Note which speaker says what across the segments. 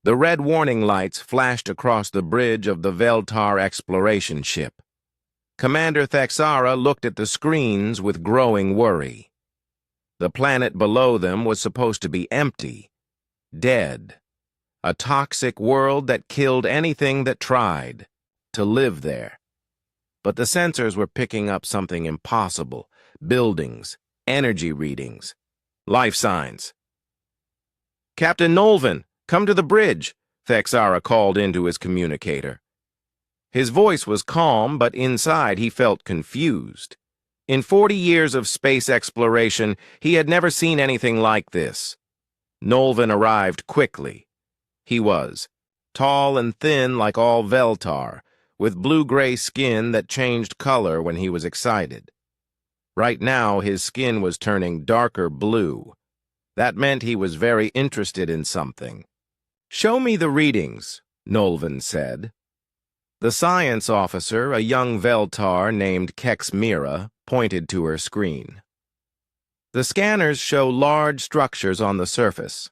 Speaker 1: The red warning lights flashed across the bridge of the Veltar exploration ship. Commander Thexara looked at the screens with growing worry. The planet below them was supposed to be empty, dead, a toxic world that killed anything that tried to live there. But the sensors were picking up something impossible: buildings, energy readings, life signs. "Captain Nolvan, come to the bridge," Thexara called into his communicator. His voice was calm, but inside he felt confused. In 40 years of space exploration, he had never seen anything like this. Nolvan arrived quickly. He was tall and thin like all Veltar, with blue-gray skin that changed color when he was excited. Right now, his skin was turning darker blue. That meant he was very interested in something. "Show me the readings," Nolvan said. The science officer, a young Veltar named Kexmira, pointed to her screen. The scanners show large structures on the surface.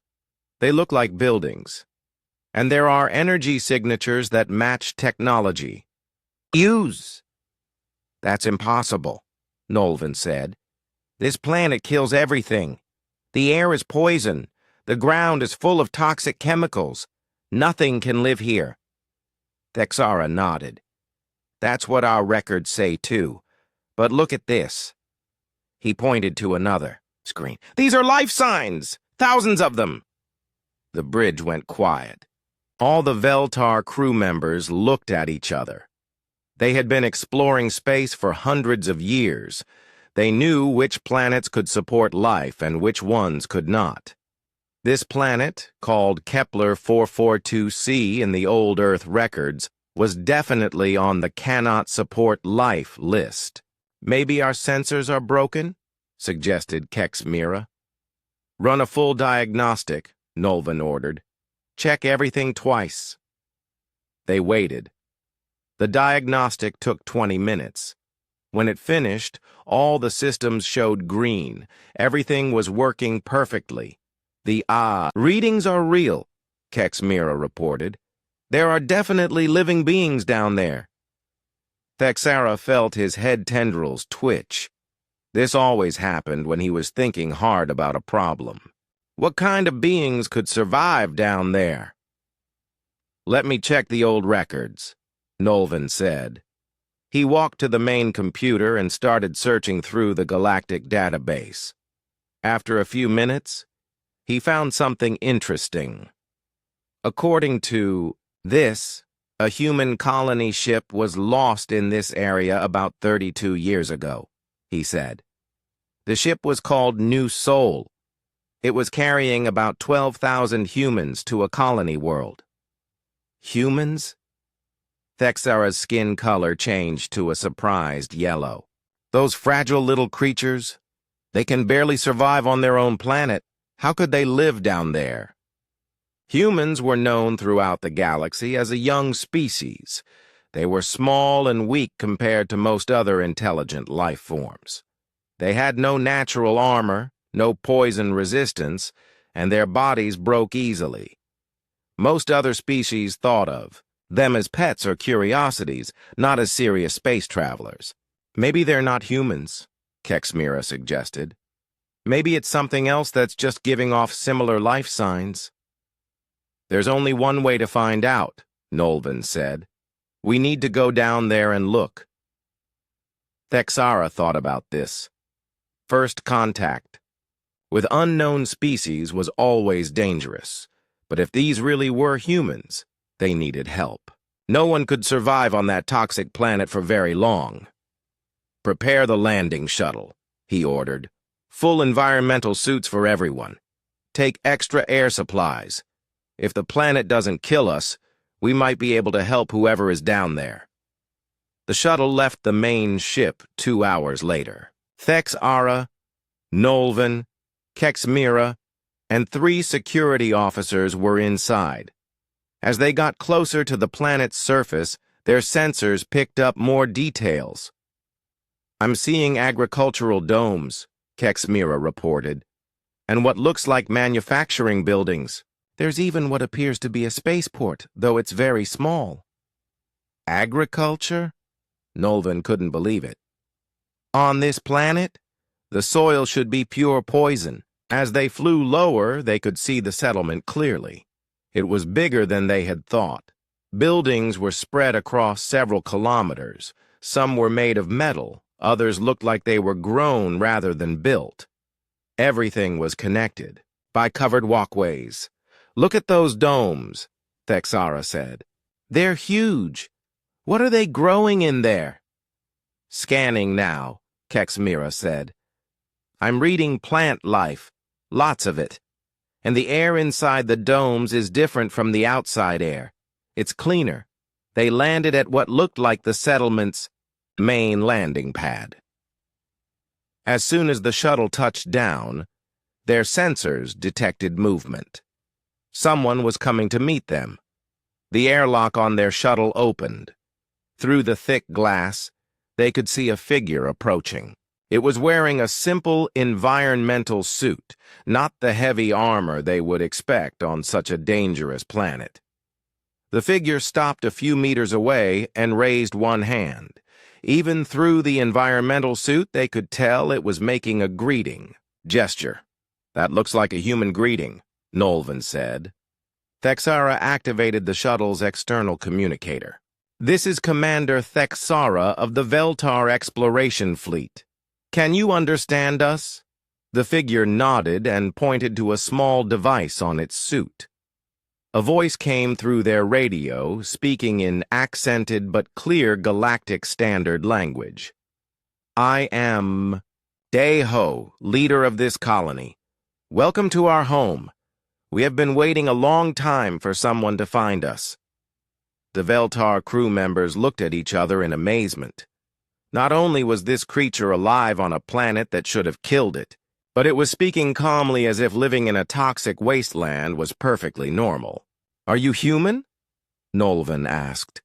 Speaker 1: They look like buildings. And there are energy signatures that match technology. "Use." "That's impossible," Nolvan said. "This planet kills everything. The air is poison. The ground is full of toxic chemicals. Nothing can live here." Thexara nodded. "That's what our records say, too. But look at this." He pointed to another screen. "These are life signs! Thousands of them!" The bridge went quiet. All the Veltar crew members looked at each other. They had been exploring space for hundreds of years. They knew which planets could support life and which ones could not. This planet, called Kepler 442c in the old Earth records, was definitely on the cannot support life list. "Maybe our sensors are broken?" suggested Kexmira. "Run a full diagnostic," Nolvan ordered. "Check everything twice." They waited. The diagnostic took 20 minutes. When it finished, all the systems showed green. Everything was working perfectly. The readings are real," Kexmira reported. "There are definitely living beings down there." Thexara felt his head tendrils twitch. This always happened when he was thinking hard about a problem. What kind of beings could survive down there? "Let me check the old records," Nolvan said. He walked to the main computer and started searching through the galactic database. After a few minutes, he found something interesting. According to this, a human colony ship was lost in this area about 32 years ago, he said. The ship was called New Soul. It was carrying about 12,000 humans to a colony world. Humans? Thexara's skin color changed to a surprised yellow. Those fragile little creatures? They can barely survive on their own planet. How could they live down there? Humans were known throughout the galaxy as a young species. They were small and weak compared to most other intelligent life forms. They had no natural armor, no poison resistance, and their bodies broke easily. Most other species thought of them as pets or curiosities, not as serious space travelers. "Maybe they're not humans," Kexmira suggested. "Maybe it's something else that's just giving off similar life signs." "There's only one way to find out," Nolvan said. "We need to go down there and look." Thexara thought about this. First contact with unknown species was always dangerous, but if these really were humans, they needed help. No one could survive on that toxic planet for very long. "Prepare the landing shuttle," he ordered. "Full environmental suits for everyone. Take extra air supplies. If the planet doesn't kill us, we might be able to help whoever is down there." The shuttle left the main ship 2 hours later. Thexara, Nolvan, Kexmira, and 3 security officers were inside. As they got closer to the planet's surface, their sensors picked up more details. "I'm seeing agricultural domes," Kexmira reported, "and what looks like manufacturing buildings. There's even what appears to be a spaceport, though it's very small. Agriculture? Nolvan couldn't believe it. On this planet, the soil should be pure poison. As they flew lower, they could see the settlement clearly. It was bigger than they had thought. Buildings were spread across several kilometers. Some were made of metal, others looked like they were grown rather than built. Everything was connected by covered walkways. "Look at those domes," Thexara said. "They're huge. What are they growing in there?" "Scanning now," Kexmira said. "I'm reading plant life, lots of it. And the air inside the domes is different from the outside air. It's cleaner. They landed at what looked like the settlement's main landing pad." As soon as the shuttle touched down, their sensors detected movement. Someone was coming to meet them. The airlock on their shuttle opened. Through the thick glass, they could see a figure approaching. It was wearing a simple environmental suit, not the heavy armor they would expect on such a dangerous planet. The figure stopped a few meters away and raised one hand. Even through the environmental suit, they could tell it was making a greeting gesture. "That looks like a human greeting," Nolvan said. Thexara activated the shuttle's external communicator. "This is Commander Thexara of the Veltar Exploration Fleet. Can you understand us?" The figure nodded and pointed to a small device on its suit. A voice came through their radio, speaking in accented but clear galactic standard language. "I am Deho, leader of this colony. Welcome to our home. We have been waiting a long time for someone to find us." The Veltar crew members looked at each other in amazement. Not only was this creature alive on a planet that should have killed it, but it was speaking calmly as if living in a toxic wasteland was perfectly normal. "Are you human?" Nolvan asked.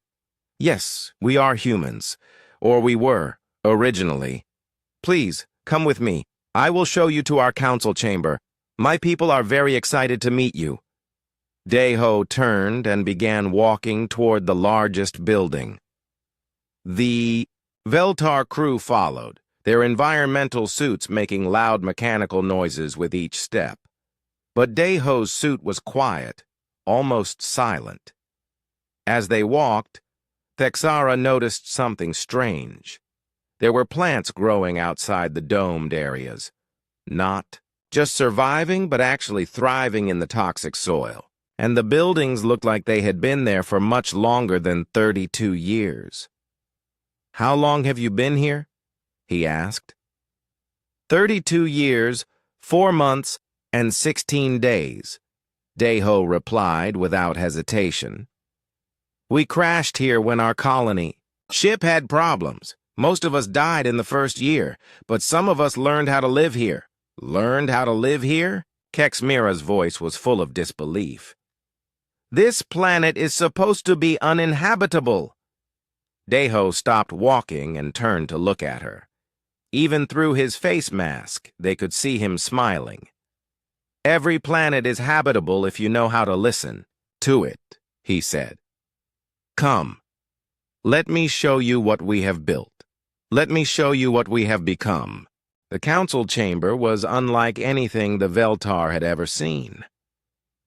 Speaker 1: "Yes, we are humans. Or we were, originally. Please, come with me. I will show you to our council chamber. My people are very excited to meet you." Deho turned and began walking toward the largest building. The Veltar crew followed, their environmental suits making loud mechanical noises with each step. But Deho's suit was quiet, almost silent. As they walked, Thexara noticed something strange. There were plants growing outside the domed areas. Not just surviving, but actually thriving in the toxic soil. And the buildings looked like they had been there for much longer than 32 years. "How long have you been here?" he asked. 32 years, 4 months, and 16 days, Deho replied without hesitation. "We crashed here when our colony ship had problems. Most of us died in the first year, but some of us learned how to live here." "Learned how to live here?" Kexmira's voice was full of disbelief. "This planet is supposed to be uninhabitable." Deho stopped walking and turned to look at her. Even through his face mask, they could see him smiling. "Every planet is habitable if you know how to listen to it," he said. "Come, let me show you what we have built. Let me show you what we have become." The council chamber was unlike anything the Veltar had ever seen.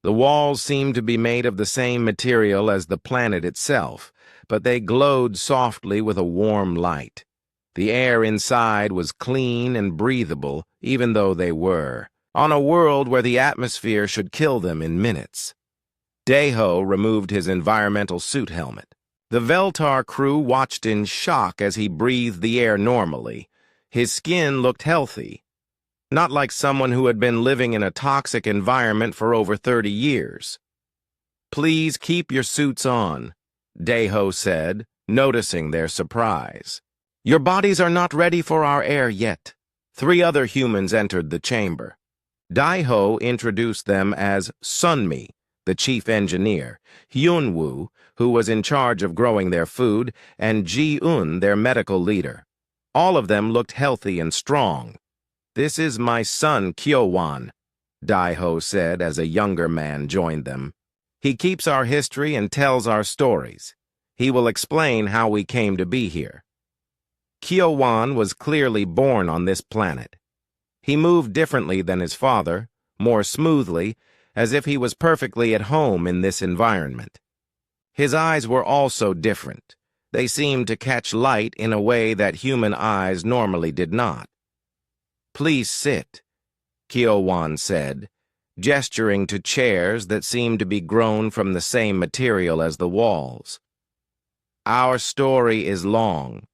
Speaker 1: The walls seemed to be made of the same material as the planet itself, but they glowed softly with a warm light. The air inside was clean and breathable, even though they were on a world where the atmosphere should kill them in minutes. Deho removed his environmental suit helmet. The Veltar crew watched in shock as he breathed the air normally. His skin looked healthy, not like someone who had been living in a toxic environment for over 30 years. "Please keep your suits on," Deho said, noticing their surprise. "Your bodies are not ready for our air yet." 3 other humans entered the chamber. Deho introduced them as Sunmi, the chief engineer, Hyunwoo, who was in charge of growing their food, and Ji-un, their medical leader. All of them looked healthy and strong. "This is my son, Kyo-wan," Daiho said as a younger man joined them. He keeps our history and tells our stories. He will explain how we came to be here. Kyo-wan was clearly born on this planet. He moved differently than his father, more smoothly, as if he was perfectly at home in this environment. His eyes were also different. They seemed to catch light in a way that human eyes normally did not. "Please sit," Kyo-wan said, gesturing to chairs that seemed to be grown from the same material as the walls. "Our story is long,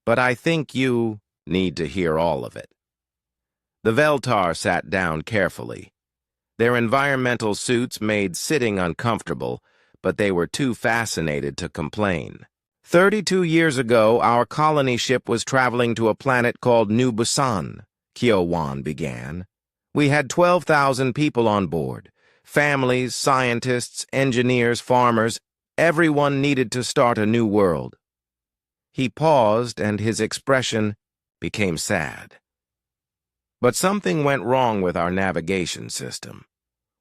Speaker 1: but I think you need to hear all of it." The Veltar sat down carefully. Their environmental suits made sitting uncomfortable, but they were too fascinated to complain. 32 years ago, our colony ship was traveling to a planet called New Busan, Kyo-wan began. We had 12,000 people on board. Families, scientists, engineers, farmers. Everyone needed to start a new world. He paused, and his expression became sad. But something went wrong with our navigation system.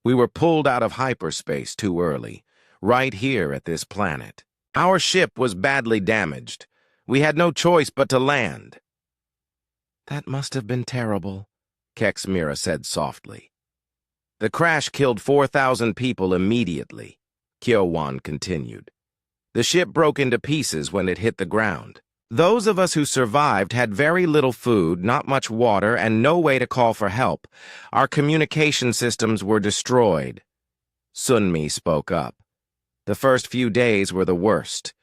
Speaker 1: We were pulled out of hyperspace too early, right here at this planet. Our ship was badly damaged. We had no choice but to land. "That must have been terrible," Kexmira said softly. "The crash killed 4,000 people immediately," Kyo-wan continued. "The ship broke into pieces when it hit the ground. Those of us who survived had very little food, not much water, and no way to call for help. Our communication systems were destroyed." Sunmi spoke up. "The first few days were the worst.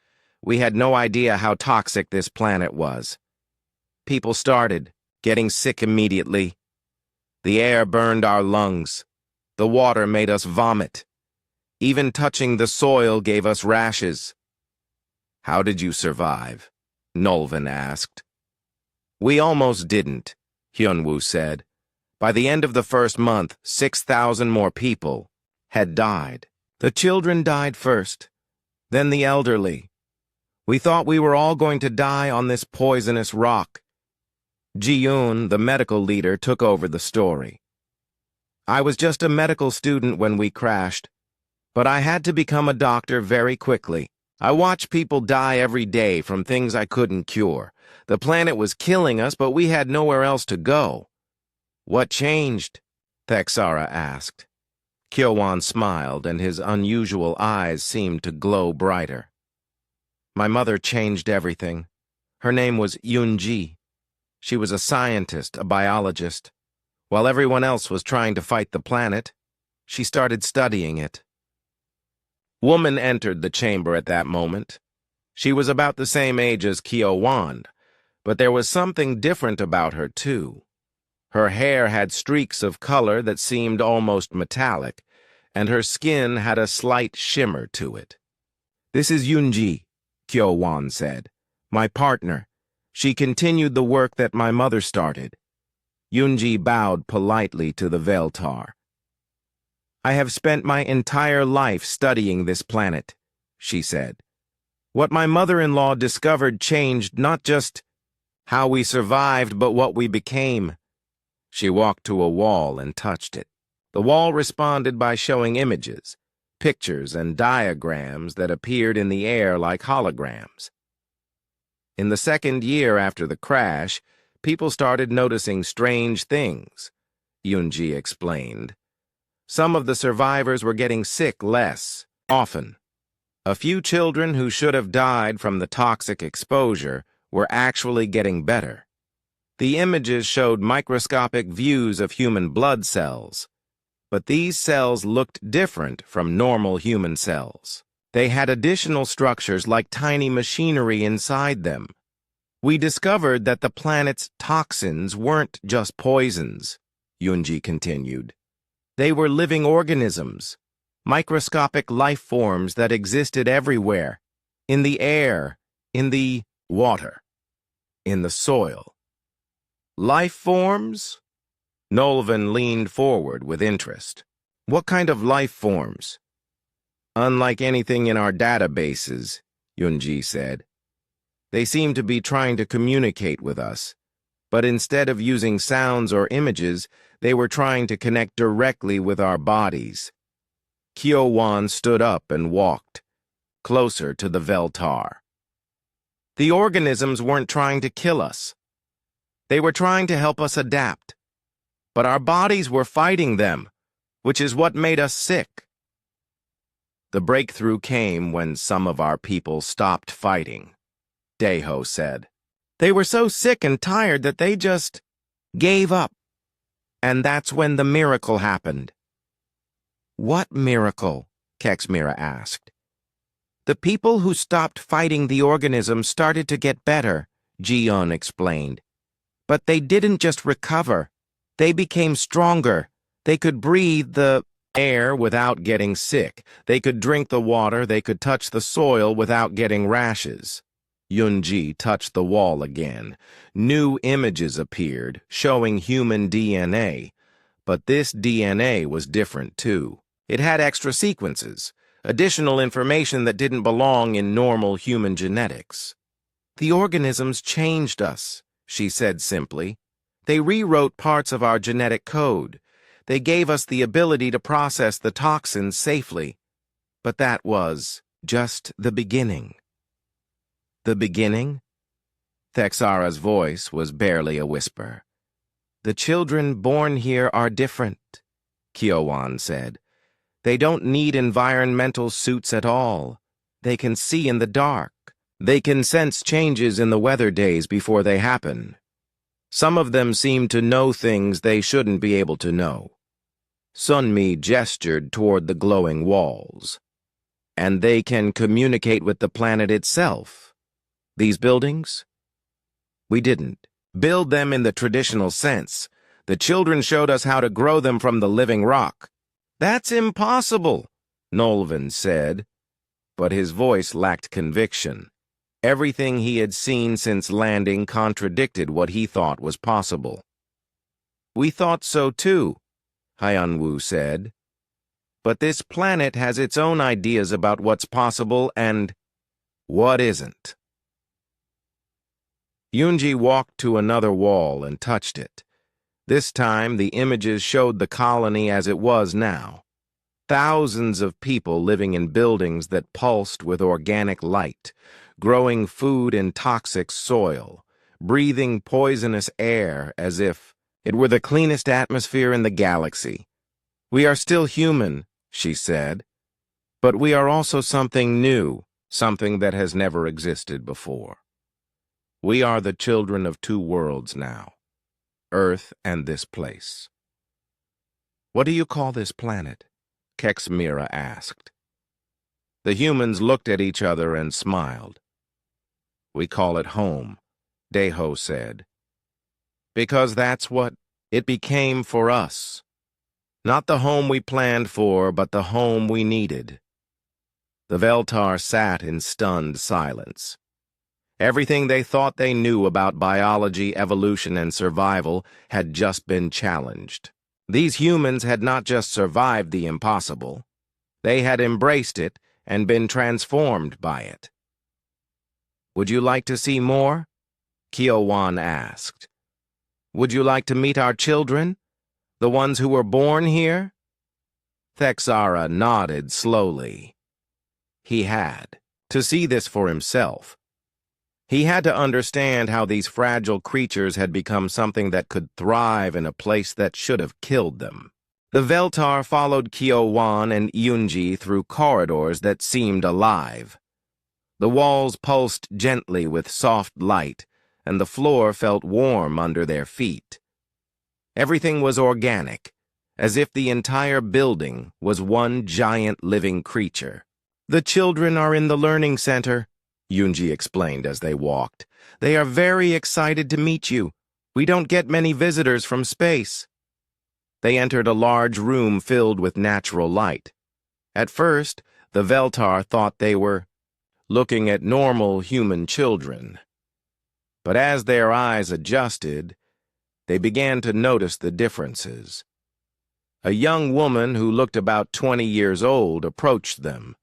Speaker 1: We had no idea how toxic this planet was. People started getting sick immediately. The air burned our lungs. The water made us vomit. Even touching the soil gave us rashes." "How did you survive?" Nolvan asked. "We almost didn't," Hyunwoo said. "By the end of the first month, 6,000 more people had died. The children died first, then the elderly. We thought we were all going to die on this poisonous rock." Ji-yoon, the medical leader, took over the story. "I was just a medical student when we crashed, but I had to become a doctor very quickly. I watched people die every day from things I couldn't cure. The planet was killing us, but we had nowhere else to go." "What changed?" Thexara asked. Kyo-wan smiled, and his unusual eyes seemed to glow brighter. "My mother changed everything. Her name was Yoon-ji. She was a scientist, a biologist. While everyone else was trying to fight the planet, she started studying it." Woman entered the chamber at that moment. She was about the same age as Kyo-wan, but there was something different about her, too. Her hair had streaks of color that seemed almost metallic, and her skin had a slight shimmer to it. "This is Yoon-ji," Kyo-wan said. "My partner. She continued the work that my mother started." Yoon-ji bowed politely to the Veltar. "I have spent my entire life studying this planet," she said. "What my mother-in-law discovered changed not just how we survived, but what we became." She walked to a wall and touched it. The wall responded by showing images, pictures, and diagrams that appeared in the air like holograms. In the second year after the crash, people started noticing strange things, Yoon-ji explained. Some of the survivors were getting sick less often. A few children who should have died from the toxic exposure were actually getting better. The images showed microscopic views of human blood cells, but these cells looked different from normal human cells. They had additional structures like tiny machinery inside them. "We discovered that the planet's toxins weren't just poisons," Yoon-ji continued. "They were living organisms, microscopic life forms that existed everywhere, in the air, in the water, in the soil." "Life forms?" Nolvan leaned forward with interest. "What kind of life forms?" "Unlike anything in our databases," Yoon-ji said. "They seem to be trying to communicate with us. But instead of using sounds or images, they were trying to connect directly with our bodies. Kyo-wan stood up and walked closer to the Veltar. The organisms weren't trying to kill us. They were trying to help us adapt. But our bodies were fighting them, which is what made us sick. The breakthrough came when some of our people stopped fighting, Daeho said. They were so sick and tired that they just gave up. And that's when the miracle happened. What miracle? Kexmira asked. The people who stopped fighting the organism started to get better, Ji-yeon explained. But they didn't just recover. They became stronger. They could breathe the air without getting sick. They could drink the water. They could touch the soil without getting rashes. Yoonji touched the wall again. New images appeared, showing human DNA. But this DNA was different, too. It had extra sequences, additional information that didn't belong in normal human genetics. The organisms changed us, she said simply. They rewrote parts of our genetic code. They gave us the ability to process the toxins safely. But that was just the beginning. The beginning? Thexara's voice was barely a whisper. The children born here are different, Kyo-wan said. They don't need environmental suits at all. They can see in the dark. They can sense changes in the weather days before they happen. Some of them seem to know things they shouldn't be able to know. Sunmi gestured toward the glowing walls. And they can communicate with the planet itself. These buildings? We didn't build them in the traditional sense. The children showed us how to grow them from the living rock. That's impossible, Nolvan said, but his voice lacked conviction. Everything he had seen since landing contradicted what he thought was possible. We thought so too, Hyunwoo said. But this planet has its own ideas about what's possible and what isn't. Yoonji walked to another wall and touched it. This time, the images showed the colony as it was now. Thousands of people living in buildings that pulsed with organic light, growing food in toxic soil, breathing poisonous air as if it were the cleanest atmosphere in the galaxy. We are still human, she said, but we are also something new, something that has never existed before. We are the children of two worlds now. Earth and this place. What do you call this planet? Kexmira asked. The humans looked at each other and smiled. We call it home, Daeho said. Because that's what it became for us. Not the home we planned for, but the home we needed. The Veltar sat in stunned silence. Everything they thought they knew about biology, evolution, and survival had just been challenged. These humans had not just survived the impossible. They had embraced it and been transformed by it. Would you like to see more? Kyo-wan asked. Would you like to meet our children? The ones who were born here? Thexara nodded slowly. He had to see this for himself. He had to understand how these fragile creatures had become something that could thrive in a place that should have killed them. The Veltar followed Kyo-wan and Yoonji through corridors that seemed alive. The walls pulsed gently with soft light, and the floor felt warm under their feet. Everything was organic, as if the entire building was one giant living creature. The children are in the learning center, Yoonji explained as they walked. They are very excited to meet you. We don't get many visitors from space. They entered a large room filled with natural light. At first, the Veltar thought they were looking at normal human children. But as their eyes adjusted, they began to notice the differences. A young woman who looked about 20 years old approached them.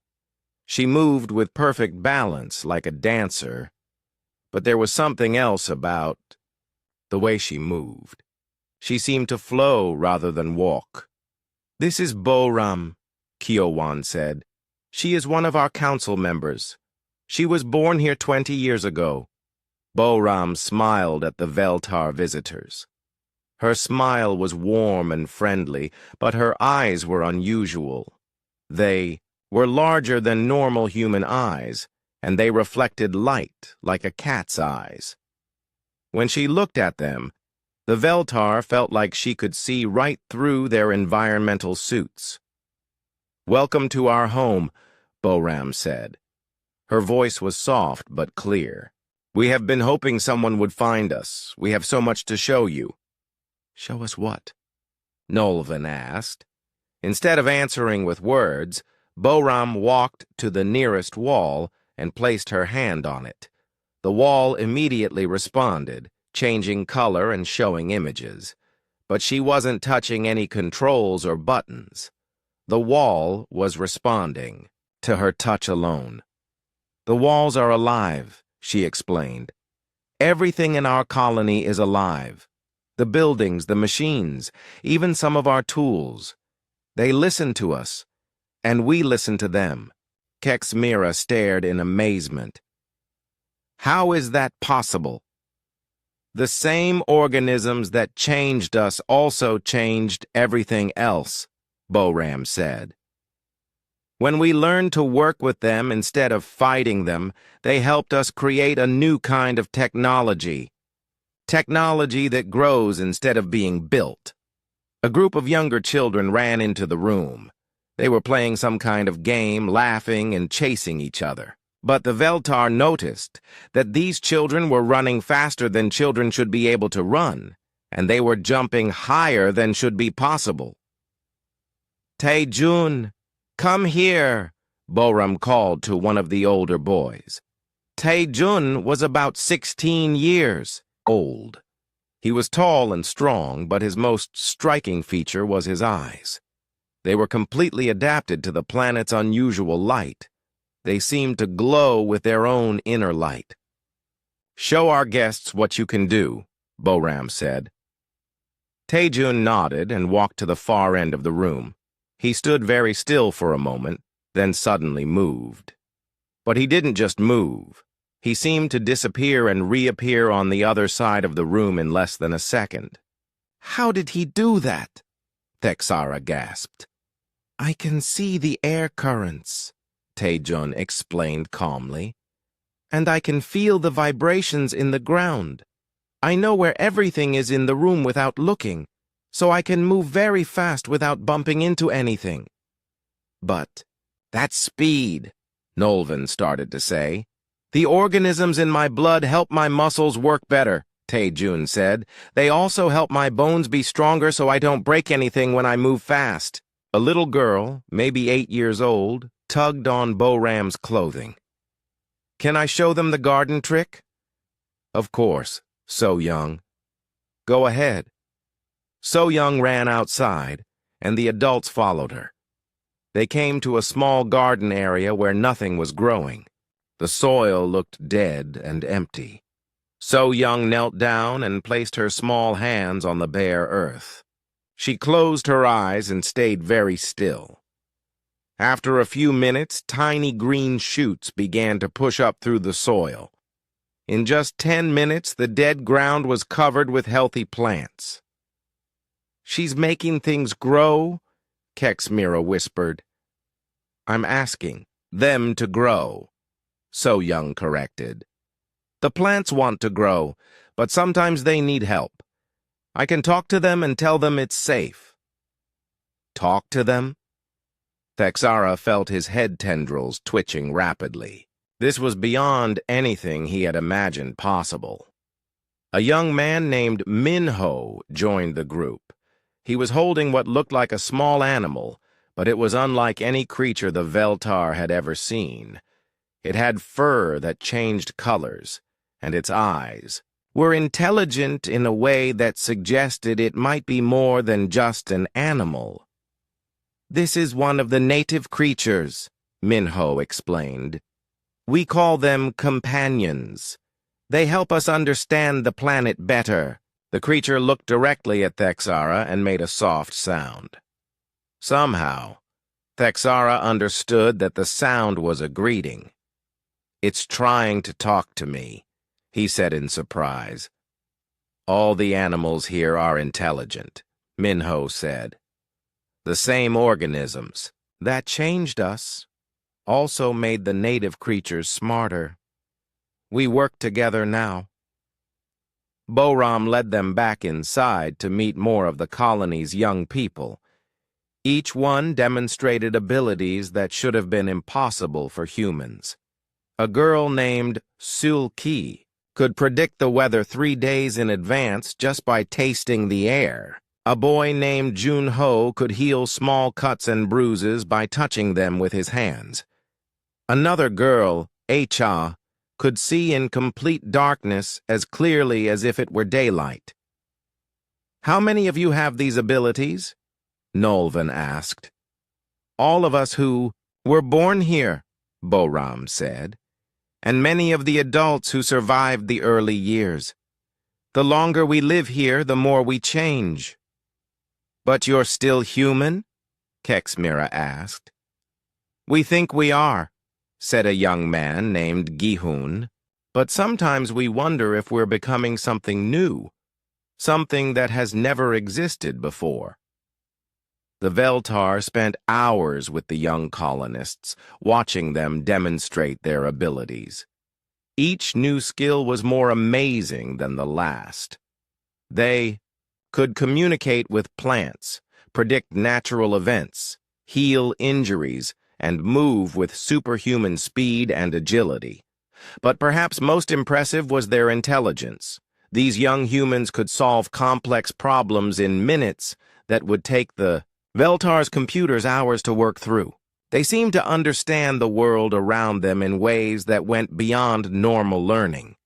Speaker 1: She moved with perfect balance like a dancer, but there was something else about the way she moved. She seemed to flow rather than walk. "This is Bo-Ram," Kyo-wan said. "She is one of our council members. She was born here 20 years ago." Bo-Ram smiled at the Veltar visitors. Her smile was warm and friendly, but her eyes were unusual. They were larger than normal human eyes, and they reflected light like a cat's eyes. When she looked at them, the Veltar felt like she could see right through their environmental suits. "Welcome to our home," Bo-Ram said. Her voice was soft but clear. "We have been hoping someone would find us. We have so much to show you." "Show us what?" Nolvan asked. Instead of answering with words, Bo-Ram walked to the nearest wall and placed her hand on it. The wall immediately responded, changing color and showing images. But she wasn't touching any controls or buttons. The wall was responding to her touch alone. "The walls are alive," she explained. "Everything in our colony is alive. The buildings, the machines, even some of our tools. They listen to us, and we listen to them." Kexmira stared in amazement. "How is that possible?" "The same organisms that changed us also changed everything else," Bo-Ram said. "When we learned to work with them instead of fighting them, they helped us create a new kind of technology. Technology that grows instead of being built." A group of younger children ran into the room. They were playing some kind of game, laughing and chasing each other. But the Veltar noticed that these children were running faster than children should be able to run, and they were jumping higher than should be possible. "Tae-jun, come here," Bo-Ram called to one of the older boys. Tae-jun was about 16 years old. He was tall and strong, but his most striking feature was his eyes. They were completely adapted to the planet's unusual light. They seemed to glow with their own inner light. "Show our guests what you can do," Bo-Ram said. Tae-jun nodded and walked to the far end of the room. He stood very still for a moment, then suddenly moved. But he didn't just move. He seemed to disappear and reappear on the other side of the room in less than a second. "How did he do that?" Thexara gasped. "I can see the air currents," Tae-jun explained calmly. "And I can feel the vibrations in the ground. I know where everything is in the room without looking, so I can move very fast without bumping into anything." "But that's speed," Nolvan started to say. "The organisms in my blood help my muscles work better," Tae-jun said. "They also help my bones be stronger so I don't break anything when I move fast." A little girl, maybe 8 years old, tugged on Bo-Ram's clothing. "Can I show them the garden trick?" "Of course, So Young." "Go ahead." So Young ran outside, and the adults followed her. They came to a small garden area where nothing was growing. The soil looked dead and empty. So Young knelt down and placed her small hands on the bare earth. She closed her eyes and stayed very still. After a few minutes, tiny green shoots began to push up through the soil. In just 10 minutes, the dead ground was covered with healthy plants. "She's making things grow?" Kexmira whispered. "I'm asking them to grow," So Young corrected. "The plants want to grow, but sometimes they need help. I can talk to them and tell them it's safe." "Talk to them?" Thexara felt his head tendrils twitching rapidly. This was beyond anything he had imagined possible. A young man named Minho joined the group. He was holding what looked like a small animal, but it was unlike any creature the Veltar had ever seen. It had fur that changed colors, and its eyes were intelligent in a way that suggested it might be more than just an animal. "This is one of the native creatures," Minho explained. "We call them companions. They help us understand the planet better." The creature looked directly at Thexara and made a soft sound. Somehow, Thexara understood that the sound was a greeting. "It's trying to talk to me," he said in surprise. "All the animals here are intelligent," Minho said. "The same organisms. That changed us. Also made the native creatures smarter. We work together now." Boram led them back inside to meet more of the colony's young people. Each one demonstrated abilities that should have been impossible for humans. A girl named Sul-Ki could predict the weather 3 days in advance just by tasting the air. A boy named Jun-Ho could heal small cuts and bruises by touching them with his hands. Another girl, Acha, could see in complete darkness as clearly as if it were daylight. "How many of you have these abilities?" Nolvan asked. "All of us who were born here," Boram said, "and many of the adults who survived the early years. The longer we live here, the more we change." "But you're still human?" Kexmira asked. "We think we are," said a young man named Gihun, "but sometimes we wonder if we're becoming something new, something that has never existed before." The Veltar spent hours with the young colonists, watching them demonstrate their abilities. Each new skill was more amazing than the last. They could communicate with plants, predict natural events, heal injuries, and move with superhuman speed and agility. But perhaps most impressive was their intelligence. These young humans could solve complex problems in minutes that would take the Veltar's computers hours to work through. They seemed to understand the world around them in ways that went beyond normal learning.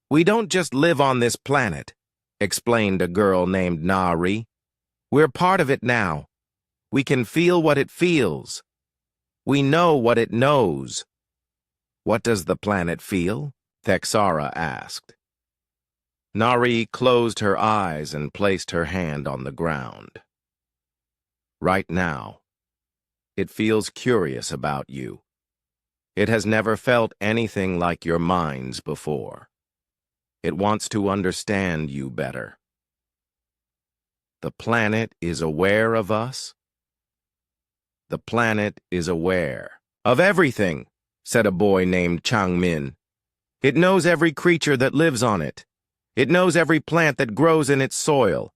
Speaker 1: "We don't just live on this planet," explained a girl named Nari. "We're part of it now. We can feel what it feels. We know what it knows." "What does the planet feel?" Thexara asked. Nari closed her eyes and placed her hand on the ground. "Right now, it feels curious about you. It has never felt anything like your minds before. It wants to understand you better." "The planet is aware of us?" "The planet is aware of everything," said a boy named Changmin. "It knows every creature that lives on it. It knows every plant that grows in its soil.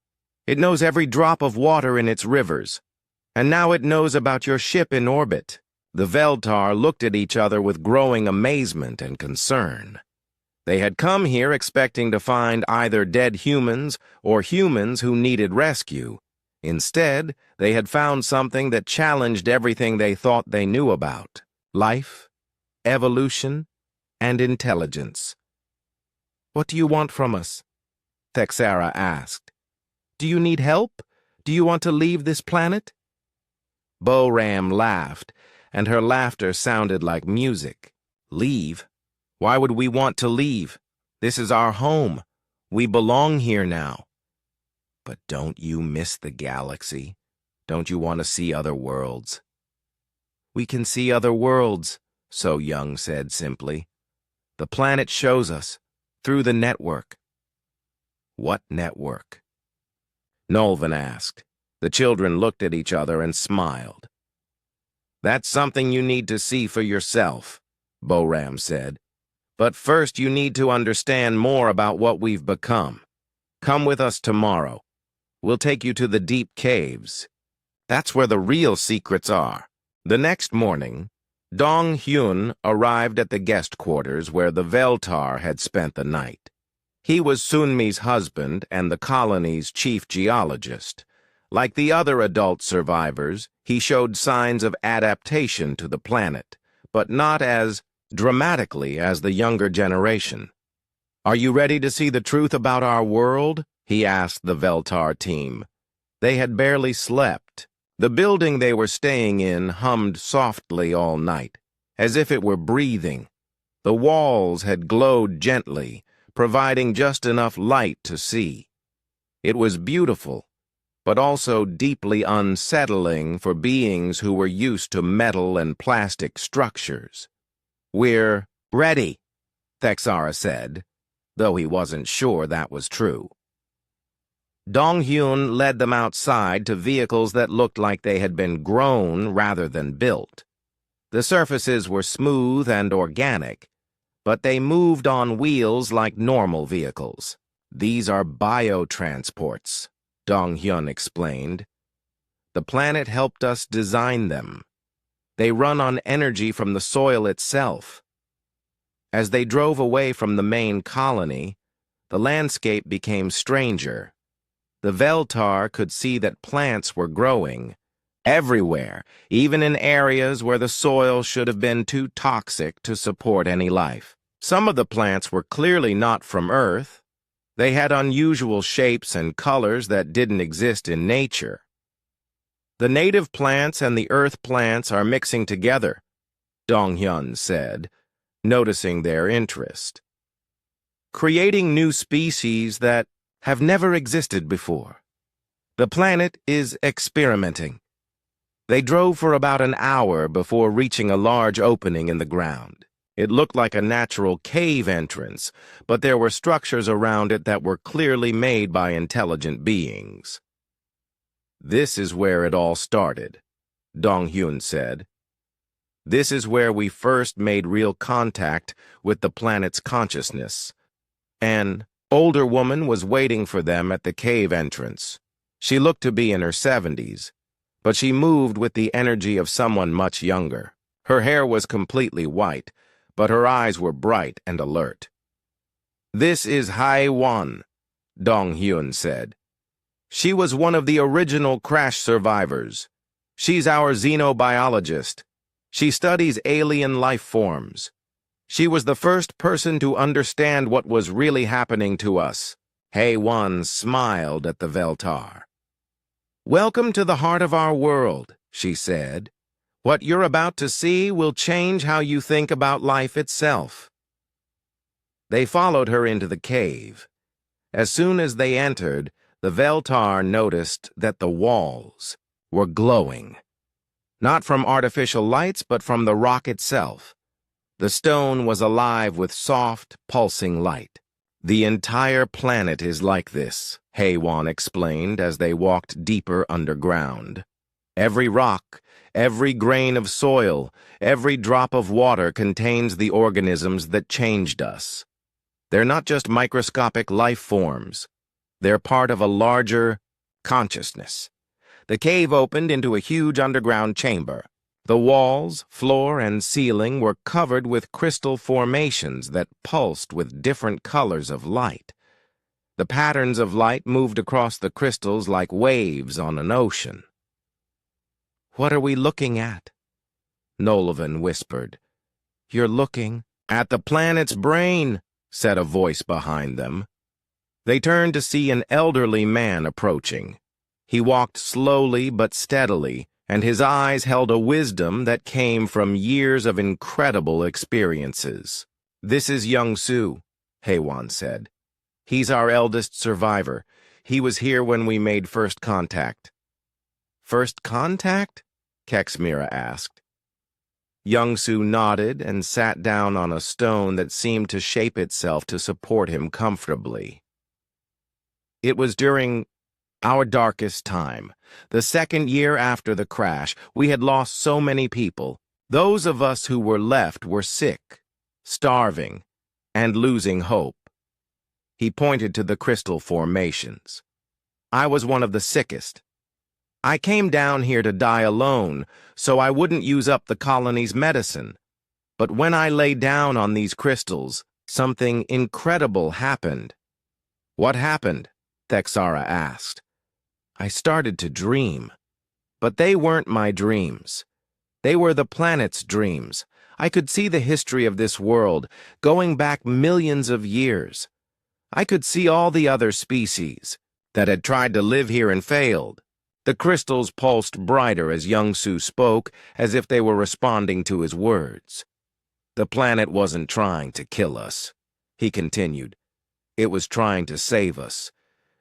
Speaker 1: It knows every drop of water in its rivers. And now it knows about your ship in orbit." The Veltar looked at each other with growing amazement and concern. They had come here expecting to find either dead humans or humans who needed rescue. Instead, they had found something that challenged everything they thought they knew about: life, evolution, and intelligence. "What do you want from us?" Thexara asked. "Do you need help? Do you want to leave this planet?" Boram laughed, and her laughter sounded like music. "Leave? Why would we want to leave? This is our home. We belong here now." "But don't you miss the galaxy? Don't you want to see other worlds?" "We can see other worlds," So Young said simply. "The planet shows us, through the network." "What network?" Nolvan asked. The children looked at each other and smiled. "That's something you need to see for yourself," Boram said. "But first you need to understand more about what we've become. Come with us tomorrow. We'll take you to the deep caves. That's where the real secrets are." The next morning, Dong Hyun arrived at the guest quarters where the Veltar had spent the night. He was Sunmi's husband and the colony's chief geologist. Like the other adult survivors, he showed signs of adaptation to the planet, but not as dramatically as the younger generation. "Are you ready to see the truth about our world?" he asked the Veltar team. They had barely slept. The building they were staying in hummed softly all night, as if it were breathing. The walls had glowed gently, providing just enough light to see. It was beautiful, but also deeply unsettling for beings who were used to metal and plastic structures. "We're ready," Thexara said, though he wasn't sure that was true. Dong-hyun led them outside to vehicles that looked like they had been grown rather than built. The surfaces were smooth and organic, but they moved on wheels like normal vehicles. "These are biotransports," Dong-hyun explained. "The planet helped us design them. They run on energy from the soil itself." As they drove away from the main colony, the landscape became stranger. The Veltar could see that plants were growing everywhere, even in areas where the soil should have been too toxic to support any life. Some of the plants were clearly not from Earth. They had unusual shapes and colors that didn't exist in nature. "The native plants and the Earth plants are mixing together," Dong-hyun said, noticing their interest. "Creating new species that have never existed before. The planet is experimenting." They drove for about an hour before reaching a large opening in the ground. It looked like a natural cave entrance, but there were structures around it that were clearly made by intelligent beings. "This is where it all started," Dong-hyun said. "This is where we first made real contact with the planet's consciousness." An older woman was waiting for them at the cave entrance. She looked to be in her 70s, but she moved with the energy of someone much younger. Her hair was completely white, but her eyes were bright and alert. "This is Hai-wan," Dong-hyun said. "She was one of the original crash survivors. She's our xenobiologist. She studies alien life forms. She was the first person to understand what was really happening to us." Hai-wan smiled at the Veltar. "Welcome to the heart of our world," she said. "What you're about to see will change how you think about life itself." They followed her into the cave. As soon as they entered, the Veltar noticed that the walls were glowing. Not from artificial lights, but from the rock itself. The stone was alive with soft, pulsing light. "The entire planet is like this," Hai-wan explained as they walked deeper underground. "Every rock, every grain of soil, every drop of water contains the organisms that changed us. They're not just microscopic life forms. They're part of a larger consciousness." The cave opened into a huge underground chamber. The walls, floor, and ceiling were covered with crystal formations that pulsed with different colors of light. The patterns of light moved across the crystals like waves on an ocean. "What are we looking at?" Nolavan whispered. "You're looking at the planet's brain," said a voice behind them. They turned to see an elderly man approaching. He walked slowly but steadily, and his eyes held a wisdom that came from years of incredible experiences. "This is Young Soo," Hai-wan said. "He's our eldest survivor. He was here when we made first contact." "First contact?" Kexmira asked. Young Soo nodded and sat down on a stone that seemed to shape itself to support him comfortably. "It was during our darkest time. The second year after the crash, we had lost so many people. Those of us who were left were sick, starving, and losing hope." He pointed to the crystal formations. "I was one of the sickest. I came down here to die alone, so I wouldn't use up the colony's medicine. But when I lay down on these crystals, something incredible happened." "What happened?" Thexara asked. "I started to dream. But they weren't my dreams. They were the planet's dreams. I could see the history of this world, going back millions of years. I could see all the other species that had tried to live here and failed." The crystals pulsed brighter as Young Soo spoke, as if they were responding to his words. "The planet wasn't trying to kill us," he continued. It was trying to save us,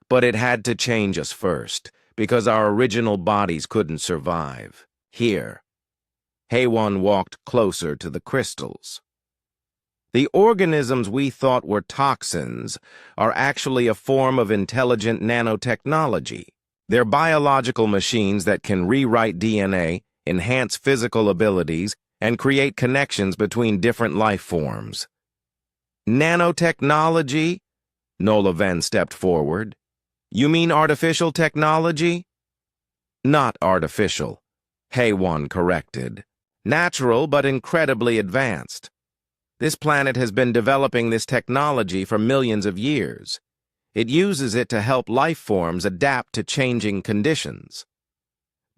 Speaker 1: but it had to change us first, because our original bodies couldn't survive. Here. HFY walked closer to the crystals. The organisms we thought were toxins are actually a form of intelligent nanotechnology. They're biological machines that can rewrite DNA, enhance physical abilities, and create connections between different life forms. Nanotechnology? Nola Venn stepped forward. You mean artificial technology? Not artificial, HFY corrected. Natural, but incredibly advanced. This planet has been developing this technology for millions of years. It uses it to help life forms adapt to changing conditions.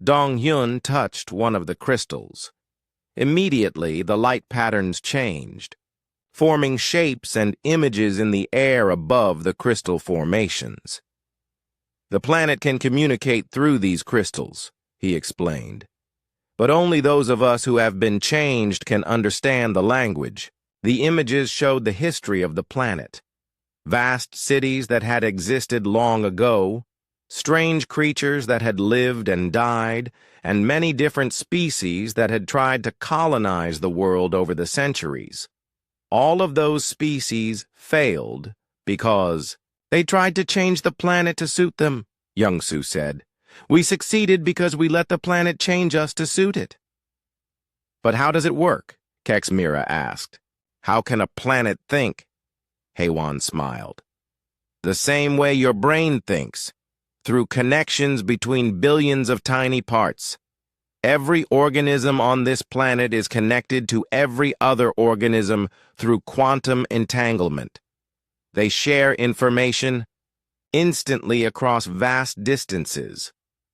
Speaker 1: Dong-hyun touched one of the crystals. Immediately, the light patterns changed, forming shapes and images in the air above the crystal formations. The planet can communicate through these crystals, he explained. But only those of us who have been changed can understand the language. The images showed the history of the planet. Vast cities that had existed long ago, strange creatures that had lived and died, and many different species that had tried to colonize the world over the centuries. All of those species failed because they tried to change the planet to suit them, Young-soo said. We succeeded because we let the planet change us to suit it. But how does it work? Kexmira asked. How can a planet think? HFY smiled. The same way your brain thinks, through connections between billions of tiny parts. Every organism on this planet is connected to every other organism through quantum entanglement. They share information instantly across vast distances.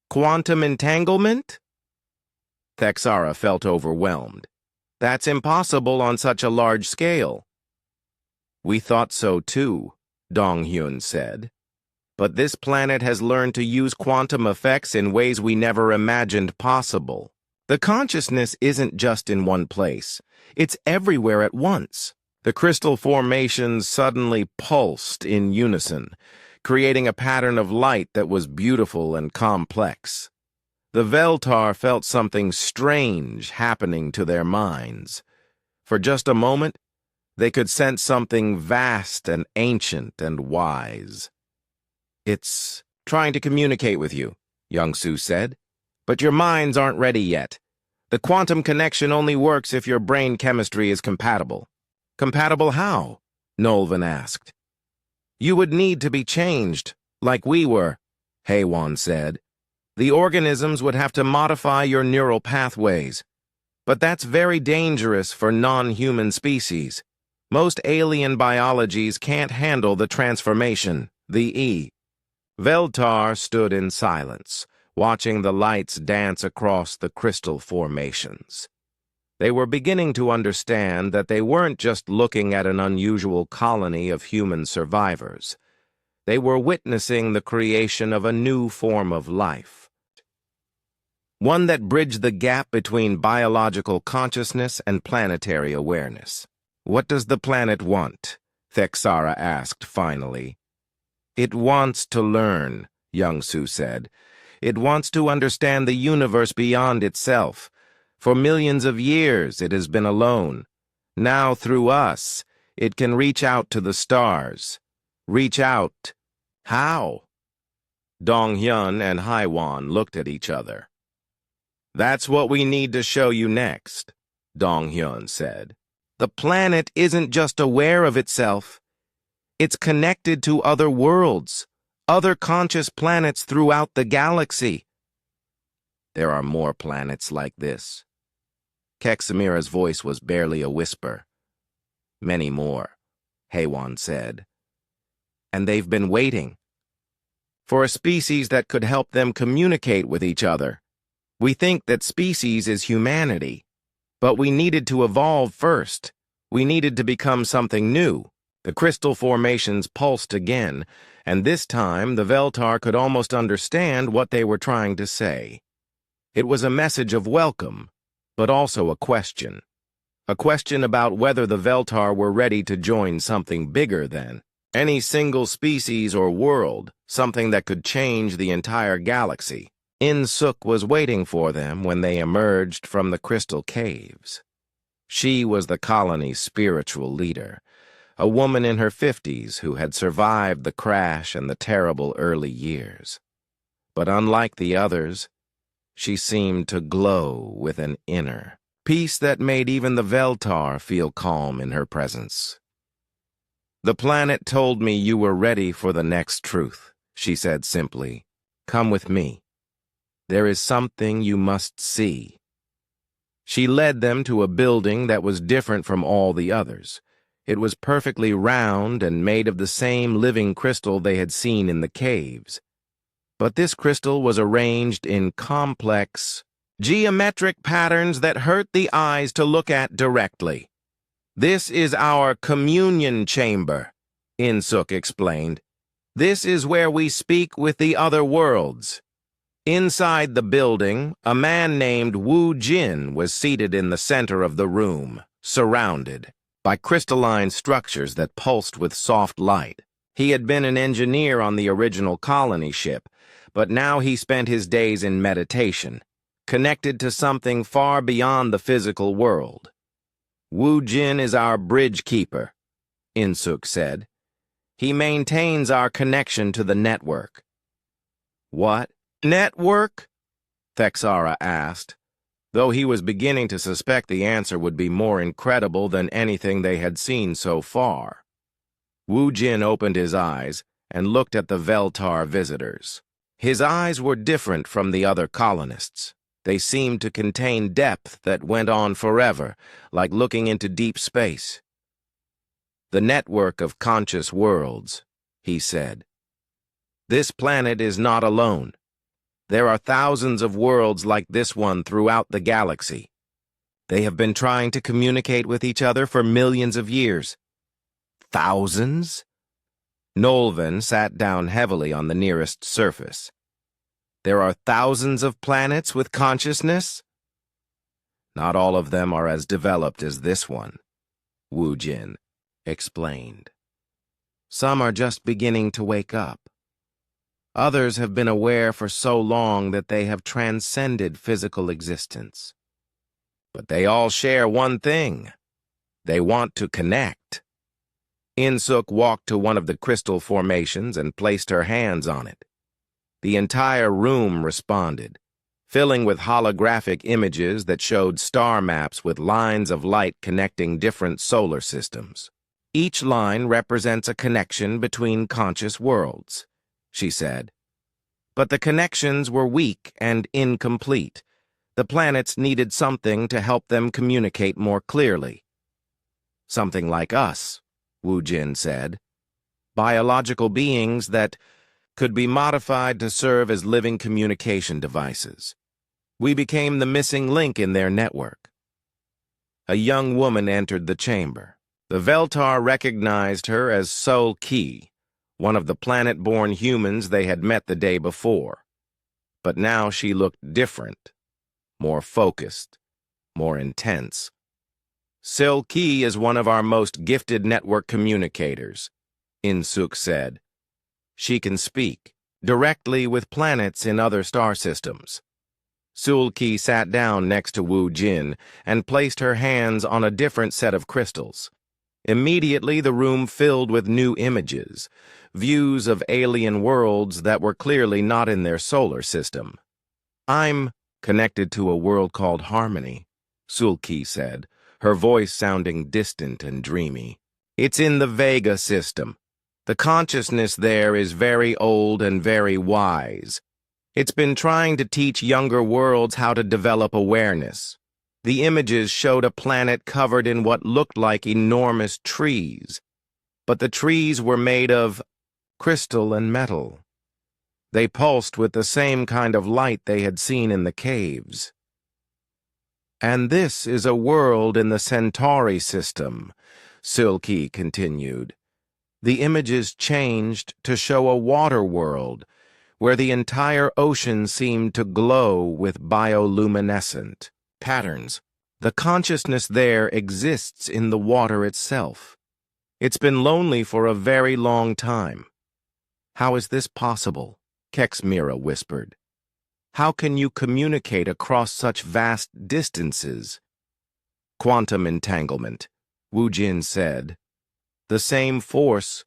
Speaker 1: Quantum entanglement? Thexara felt overwhelmed. That's impossible on such a large scale. We thought so too, Dong-hyun said. But this planet has learned to use quantum effects in ways we never imagined possible. The consciousness isn't just in one place. It's everywhere at once. The crystal formations suddenly pulsed in unison, creating a pattern of light that was beautiful and complex. The Veltar felt something strange happening to their minds. For just a moment, they could sense something vast and ancient and wise. It's trying to communicate with you, Young-soo said. But your minds aren't ready yet. The quantum connection only works if your brain chemistry is compatible. Compatible how? Nolvan asked. You would need to be changed, like we were, HFY said. The organisms would have to modify your neural pathways. But that's very dangerous for non-human species. Most alien biologies can't handle the transformation, the E. Veltar stood in silence, watching the lights dance across the crystal formations. They were beginning to understand that they weren't just looking at an unusual colony of human survivors. They were witnessing the creation of a new form of life. One that bridged the gap between biological consciousness and planetary awareness. What does the planet want? Thexara asked finally. It wants to learn, Young-soo said. It wants to understand the universe beyond itself. For millions of years it has been alone. Now, through us, it can reach out to the stars. Reach out. How? Dong-hyun and HFY looked at each other. That's what we need to show you next, Dong-hyun said. The planet isn't just aware of itself. It's connected to other worlds, other conscious planets throughout the galaxy. There are more planets like this. Kexamira's voice was barely a whisper. Many more, HFY said. And they've been waiting for a species that could help them communicate with each other. We think that species is humanity, but we needed to evolve first. We needed to become something new. The crystal formations pulsed again, and this time the Veltar could almost understand what they were trying to say. It was a message of welcome, but also a question. A question about whether the Veltar were ready to join something bigger than Any single species or world, something that could change the entire galaxy. In-Suk was waiting for them when they emerged from the crystal caves. She was the colony's spiritual leader, a woman in her 50s who had survived the crash and the terrible early years. But unlike the others, she seemed to glow with an inner peace that made even the Veltar feel calm in her presence. "The planet told me you were ready for the next truth," she said simply. "Come with me. There is something you must see." She led them to a building that was different from all the others. It was perfectly round and made of the same living crystal they had seen in the caves. But this crystal was arranged in complex, geometric patterns that hurt the eyes to look at directly. "This is our communion chamber," In-Suk explained. "This is where we speak with the other worlds." Inside the building, a man named Wu Jin was seated in the center of the room, surrounded by crystalline structures that pulsed with soft light. He had been an engineer on the original colony ship, but now he spent his days in meditation, connected to something far beyond the physical world. "Wu Jin is our bridge keeper," In-Suk said. "He maintains our connection to the network." "What network?" Thexara asked, though he was beginning to suspect the answer would be more incredible than anything they had seen so far. Wu Jin opened his eyes and looked at the Veltar visitors. His eyes were different from the other colonists. They seemed to contain depth that went on forever, like looking into deep space. "The network of conscious worlds," he said. "This planet is not alone. There are thousands of worlds like this one throughout the galaxy. They have been trying to communicate with each other for millions of years." "Thousands?" Nolvan sat down heavily on the nearest surface. "There are thousands of planets with consciousness?" "Not all of them are as developed as this one," Wu Jin explained. "Some are just beginning to wake up. Others have been aware for so long that they have transcended physical existence. But they all share one thing. They want to connect." In-Suk walked to one of the crystal formations and placed her hands on it. The entire room responded, filling with holographic images that showed star maps with lines of light connecting different solar systems. "Each line represents a connection between conscious worlds," she said. "But the connections were weak and incomplete. The planets needed something to help them communicate more clearly." "Something like us," Wu Jin said. "Biological beings that could be modified to serve as living communication devices. We became the missing link in their network." A young woman entered the chamber. The Veltar recognized her as Sol Ki, one of the planet-born humans they had met the day before. But now she looked different, more focused, more intense. "Sol Ki is one of our most gifted network communicators," In-Suk said. "She can speak directly with planets in other star systems." Sol Ki sat down next to Wu Jin and placed her hands on a different set of crystals. Immediately, the room filled with new images, views of alien worlds that were clearly not in their solar system. "I'm connected to a world called Harmony," Sol Ki said, her voice sounding distant and dreamy. "It's in the Vega system. The consciousness there is very old and very wise. It's been trying to teach younger worlds how to develop awareness. The images showed a planet covered in what looked like enormous trees, but the trees were made of crystal and metal. They pulsed with the same kind of light they had seen in the caves. And this is a world in the Centauri system," Sol Ki continued. The images changed to show a water world, where the entire ocean seemed to glow with bioluminescent patterns. The consciousness there exists in the water itself. It's been lonely for a very long time. How is this possible? Kexmira whispered. How can you communicate across such vast distances? Quantum entanglement, Wu Jin said. The same force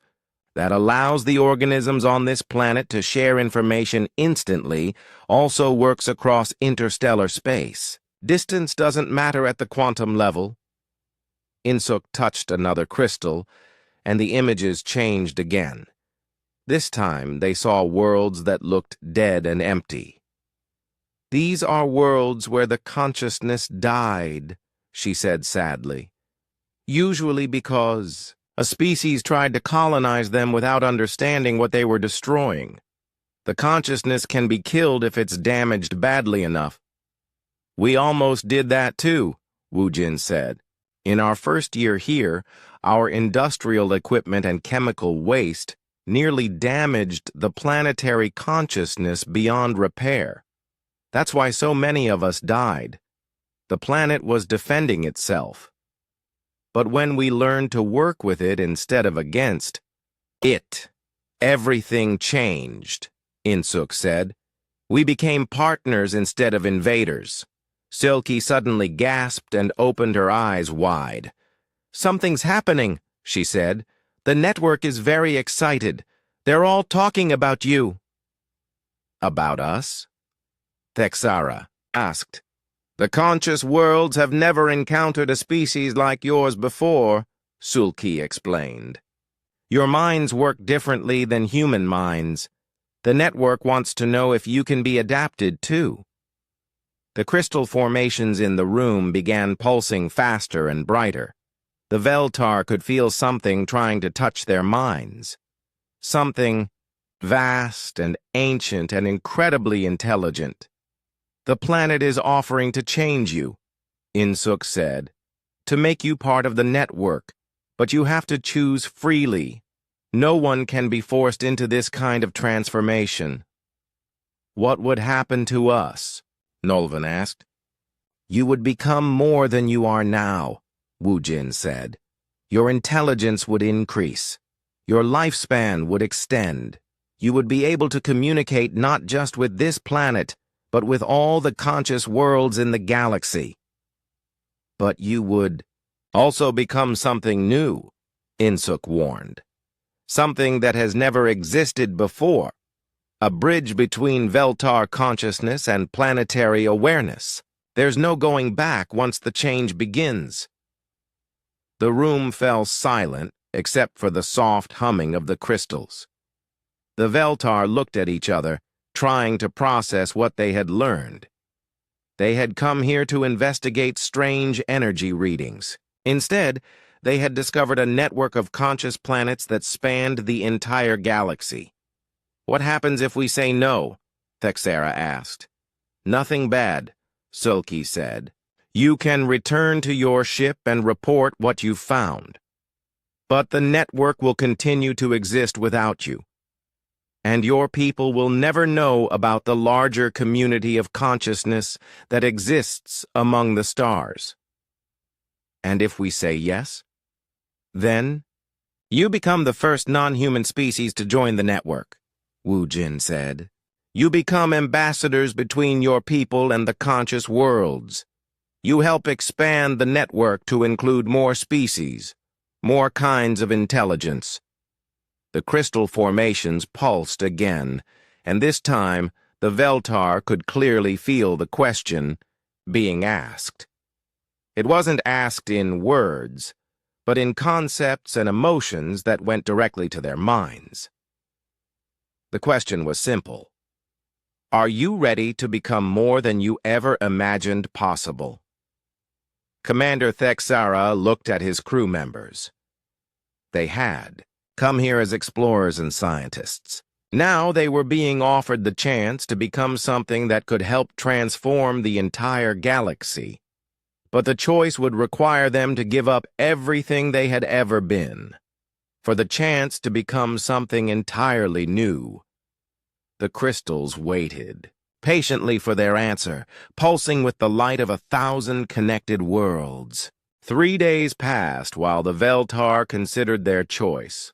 Speaker 1: that allows the organisms on this planet to share information instantly also works across interstellar space. Distance doesn't matter at the quantum level. Insuk touched another crystal, and the images changed again. This time they saw worlds that looked dead and empty. These are worlds where the consciousness died, she said sadly. Usually because a species tried to colonize them without understanding what they were destroying. The consciousness can be killed if it's damaged badly enough. We almost did that too, Wu Jin said. In our first year here, our industrial equipment and chemical waste nearly damaged the planetary consciousness beyond repair. That's why so many of us died. The planet was defending itself. But when we learned to work with it instead of against it, everything changed, Insuk said. We became partners instead of invaders. Silky suddenly gasped and opened her eyes wide. Something's happening, she said. The network is very excited. They're all talking about you. About us? Thexara asked. The conscious worlds have never encountered a species like yours before, Sulki explained. Your minds work differently than human minds. The network wants to know if you can be adapted too. The crystal formations in the room began pulsing faster and brighter. The Veltar could feel something trying to touch their minds. Something vast and ancient and incredibly intelligent. The planet is offering to change you, Insuk said, to make you part of the network, but you have to choose freely. No one can be forced into this kind of transformation. What would happen to us? Nolvan asked. You would become more than you are now, Wu Jin said. Your intelligence would increase. Your lifespan would extend. You would be able to communicate not just with this planet, but with all the conscious worlds in the galaxy. But you would also become something new, Insuk warned. Something that has never existed before. A bridge between Veltar consciousness and planetary awareness. There's no going back once the change begins. The room fell silent, except for the soft humming of the crystals. The Veltar looked at each other, trying to process what they had learned. They had come here to investigate strange energy readings. Instead, they had discovered a network of conscious planets that spanned the entire galaxy. What happens if we say no? Thexara asked. Nothing bad, Sulki said. You can return to your ship and report what you've found. But the network will continue to exist without you. And your people will never know about the larger community of consciousness that exists among the stars. And if we say yes, then you become the first non-human species to join the network, Wu Jin said. You become ambassadors between your people and the conscious worlds. You help expand the network to include more species, more kinds of intelligence. The crystal formations pulsed again, and this time the Veltar could clearly feel the question being asked. It wasn't asked in words, but in concepts and emotions that went directly to their minds. The question was simple. Are you ready to become more than you ever imagined possible? Commander Thexara looked at his crew members. They had come here as explorers and scientists. Now they were being offered the chance to become something that could help transform the entire galaxy. But the choice would require them to give up everything they had ever been, for the chance to become something entirely new. The crystals waited patiently for their answer, pulsing with the light of 1,000 connected worlds. 3 days passed while the Veltar considered their choice.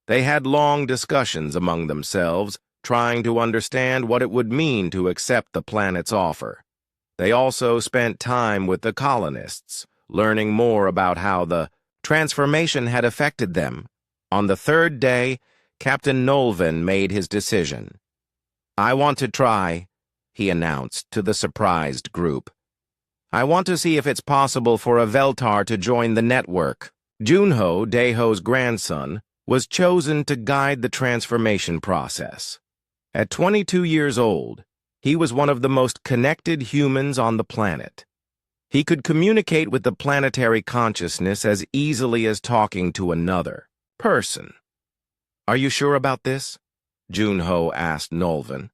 Speaker 1: They had long discussions among themselves, trying to understand what it would mean to accept the planet's offer. They also spent time with the colonists, learning more about how the transformation had affected them. On the third day, Captain Nolven made his decision. "I want to try," he announced to the surprised group. "I want to see if it's possible for a Veltar to join the network." Junho, Daeho's grandson, was chosen to guide the transformation process. At 22 years old, he was one of the most connected humans on the planet. He could communicate with the planetary consciousness as easily as talking to another person. "Are you sure about this?" Junho asked Nolven.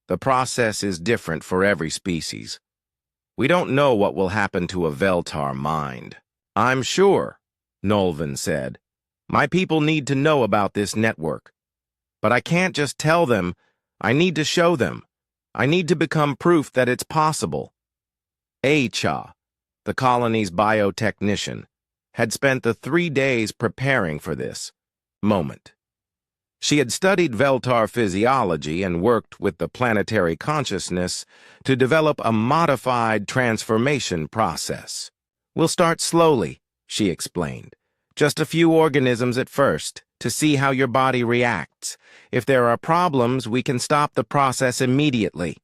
Speaker 1: "The process is different for every species. We don't know what will happen to a Veltar mind." "I'm sure," Nolven said. "My people need to know about this network. But I can't just tell them. I need to show them. I need to become proof that it's possible." Cha, the colony's biotechnician, had spent the 3 days preparing for this moment. She had studied Veltar physiology and worked with the planetary consciousness to develop a modified transformation process. "We'll start slowly," she explained. "Just a few organisms at first, to see how your body reacts. If there are problems, we can stop the process immediately."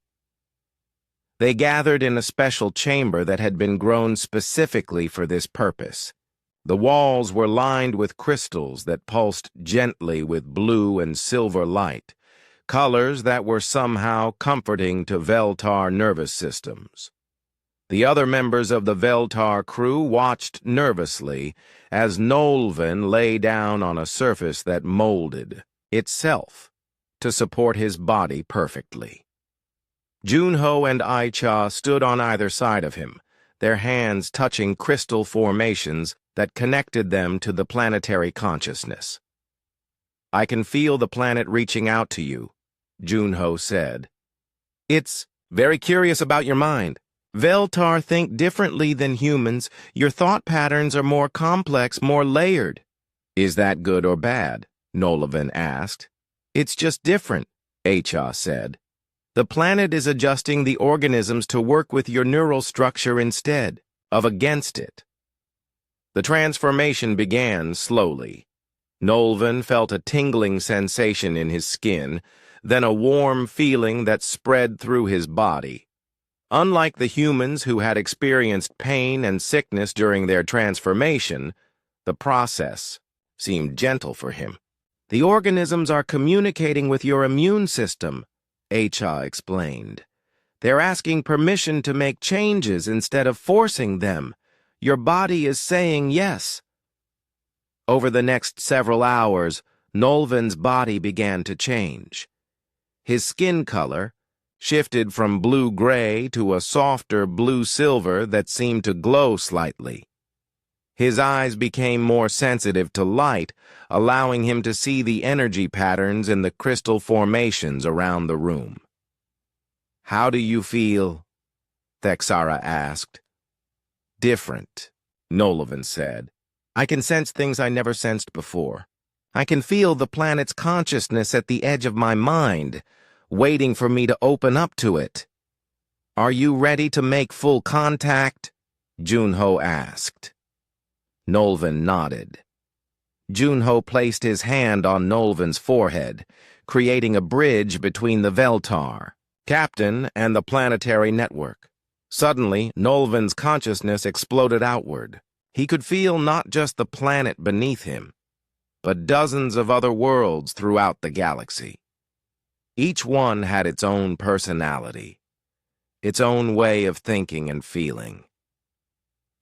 Speaker 1: They gathered in a special chamber that had been grown specifically for this purpose. The walls were lined with crystals that pulsed gently with blue and silver light, colors that were somehow comforting to Veltar nervous systems. The other members of the Veltar crew watched nervously as Nolven lay down on a surface that molded itself to support his body perfectly. Junho and Cha stood on either side of him, their hands touching crystal formations that connected them to the planetary consciousness. "I can feel the planet reaching out to you," Junho said. "It's very curious about your mind. Veltar think differently than humans. Your thought patterns are more complex, more layered." "Is that good or bad?" Nolven asked. "It's just different," Cha said. "The planet is adjusting the organisms to work with your neural structure instead of against it." The transformation began slowly. Nolven felt a tingling sensation in his skin, then a warm feeling that spread through his body. Unlike the humans who had experienced pain and sickness during their transformation, the process seemed gentle for him. "The organisms are communicating with your immune system," Cha explained. "They're asking permission to make changes instead of forcing them. Your body is saying yes." Over the next several hours, Nolven's body began to change. His skin color shifted from blue-gray to a softer blue-silver that seemed to glow slightly. His eyes became more sensitive to light, allowing him to see the energy patterns in the crystal formations around the room. "How do you feel?" Thexara asked. "Different," Nolven said. "I can sense things I never sensed before. I can feel the planet's consciousness at the edge of my mind, waiting for me to open up to it." "Are you ready to make full contact?" Junho asked. Nolven nodded. Junho placed his hand on Nolven's forehead, creating a bridge between the Veltar, Captain, and the planetary network. Suddenly, Nolven's consciousness exploded outward. He could feel not just the planet beneath him, but dozens of other worlds throughout the galaxy. Each one had its own personality, its own way of thinking and feeling.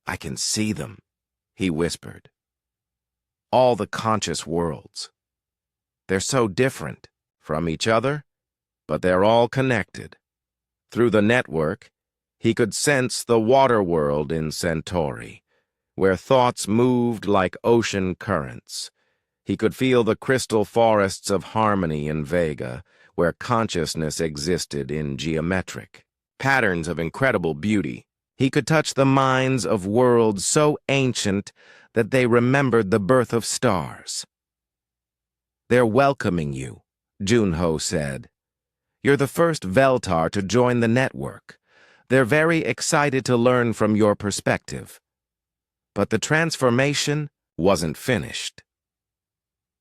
Speaker 1: "I can see them," he whispered. "All the conscious worlds. They're so different from each other, but they're all connected." Through the network, he could sense the water world in Centauri, where thoughts moved like ocean currents. He could feel the crystal forests of harmony in Vega, where consciousness existed in geometric patterns of incredible beauty. He could touch the minds of worlds so ancient that they remembered the birth of stars. "They're welcoming you," Junho said. "You're the first Veltar to join the network. They're very excited to learn from your perspective." But the transformation wasn't finished.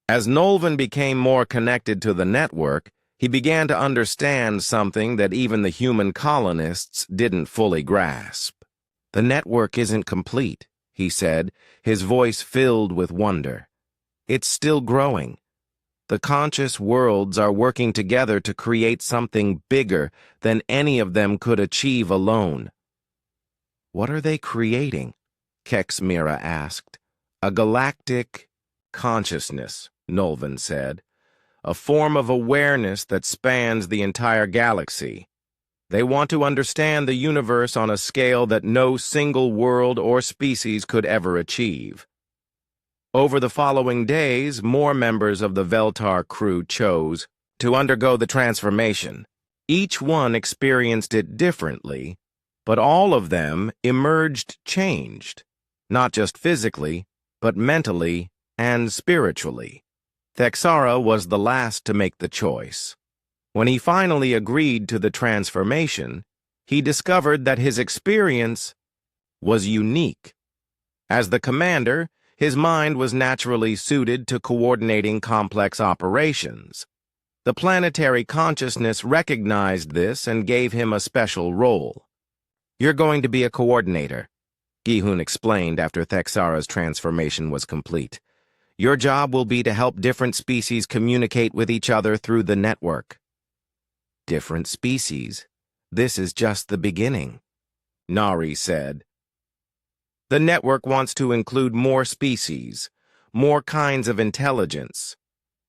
Speaker 1: As Nolvan became more connected to the network, he began to understand something that even the human colonists didn't fully grasp. "The network isn't complete," he said, his voice filled with wonder. "It's still growing. The conscious worlds are working together to create something bigger than any of them could achieve alone." "What are they creating?" Kexmira asked. "A galactic consciousness," Nolvan said. "A form of awareness that spans the entire galaxy. They want to understand the universe on a scale that no single world or species could ever achieve." Over the following days, more members of the Veltar crew chose to undergo the transformation. Each one experienced it differently, but all of them emerged changed, not just physically, but mentally and spiritually. Thexara was the last to make the choice. When he finally agreed to the transformation, he discovered that his experience was unique. As the commander, his mind was naturally suited to coordinating complex operations. The planetary consciousness recognized this and gave him a special role. "You're going to be a coordinator," Gihun explained after Thexara's transformation was complete. "Your job will be to help different species communicate with each other through the network." "Different species? This is just the beginning," Nari said. "The network wants to include more species, more kinds of intelligence.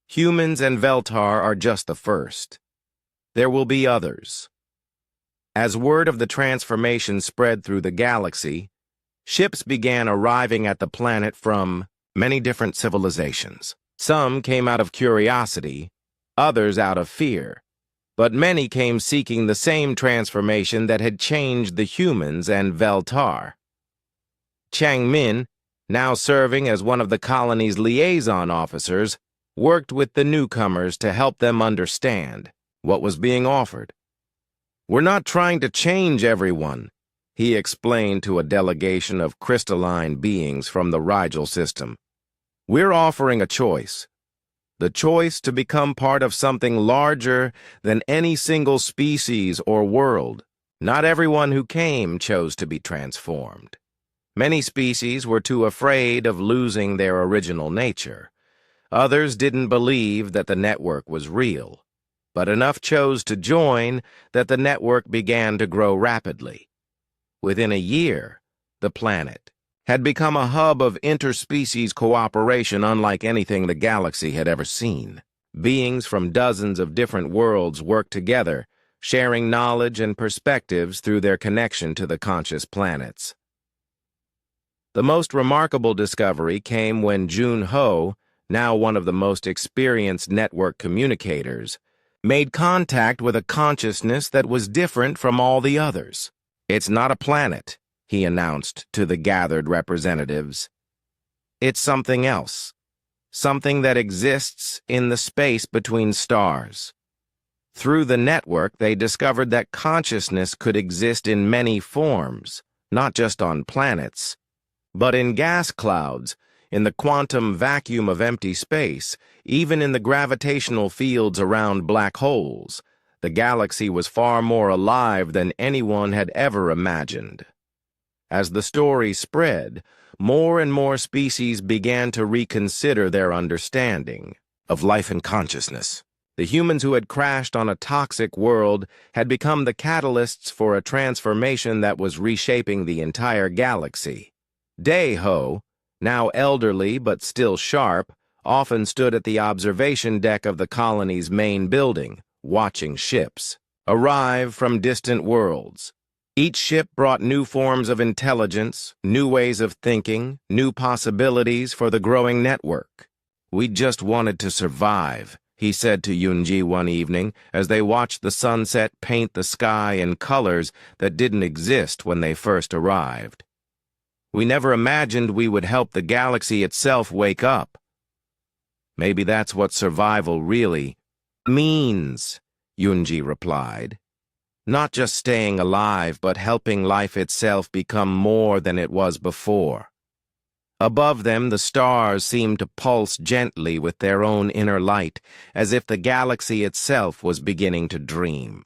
Speaker 1: Humans and Veltar are just the first. There will be others." As word of the transformation spread through the galaxy, ships began arriving at the planet from many different civilizations. Some came out of curiosity, others out of fear, but many came seeking the same transformation that had changed the humans and Veltar. Chang Min, now serving as one of the colony's liaison officers, worked with the newcomers to help them understand what was being offered. "We're not trying to change everyone," he explained to a delegation of crystalline beings from the Rigel system. "We're offering a choice. The choice to become part of something larger than any single species or world. Not everyone who came chose to be transformed. Many species were too afraid of losing their original nature. Others didn't believe that the network was real. But enough chose to join that the network began to grow rapidly. Within a year, the planet had become a hub of interspecies cooperation unlike anything the galaxy had ever seen. Beings from dozens of different worlds worked together, sharing knowledge and perspectives through their connection to the conscious planets. The most remarkable discovery came when Junho, now one of the most experienced network communicators, made contact with a consciousness that was different from all the others. "It's not a planet," he announced to the gathered representatives. "It's something else, something that exists in the space between stars." Through the network, they discovered that consciousness could exist in many forms, not just on planets, but in gas clouds, in the quantum vacuum of empty space, even in the gravitational fields around black holes. The galaxy was far more alive than anyone had ever imagined. As the story spread, more and more species began to reconsider their understanding of life and consciousness. The humans who had crashed on a toxic world had become the catalysts for a transformation that was reshaping the entire galaxy. Daeho, now elderly but still sharp, often stood at the observation deck of the colony's main building, watching ships arrive from distant worlds. Each ship brought new forms of intelligence, new ways of thinking, new possibilities for the growing network. "We just wanted to survive," he said to Yunji one evening as they watched the sunset paint the sky in colors that didn't exist when they first arrived. We never imagined we would help the galaxy itself wake up. Maybe that's what survival really means, Yunji replied. Not just staying alive, but helping life itself become more than it was before. Above them, the stars seemed to pulse gently with their own inner light, as if the galaxy itself was beginning to dream.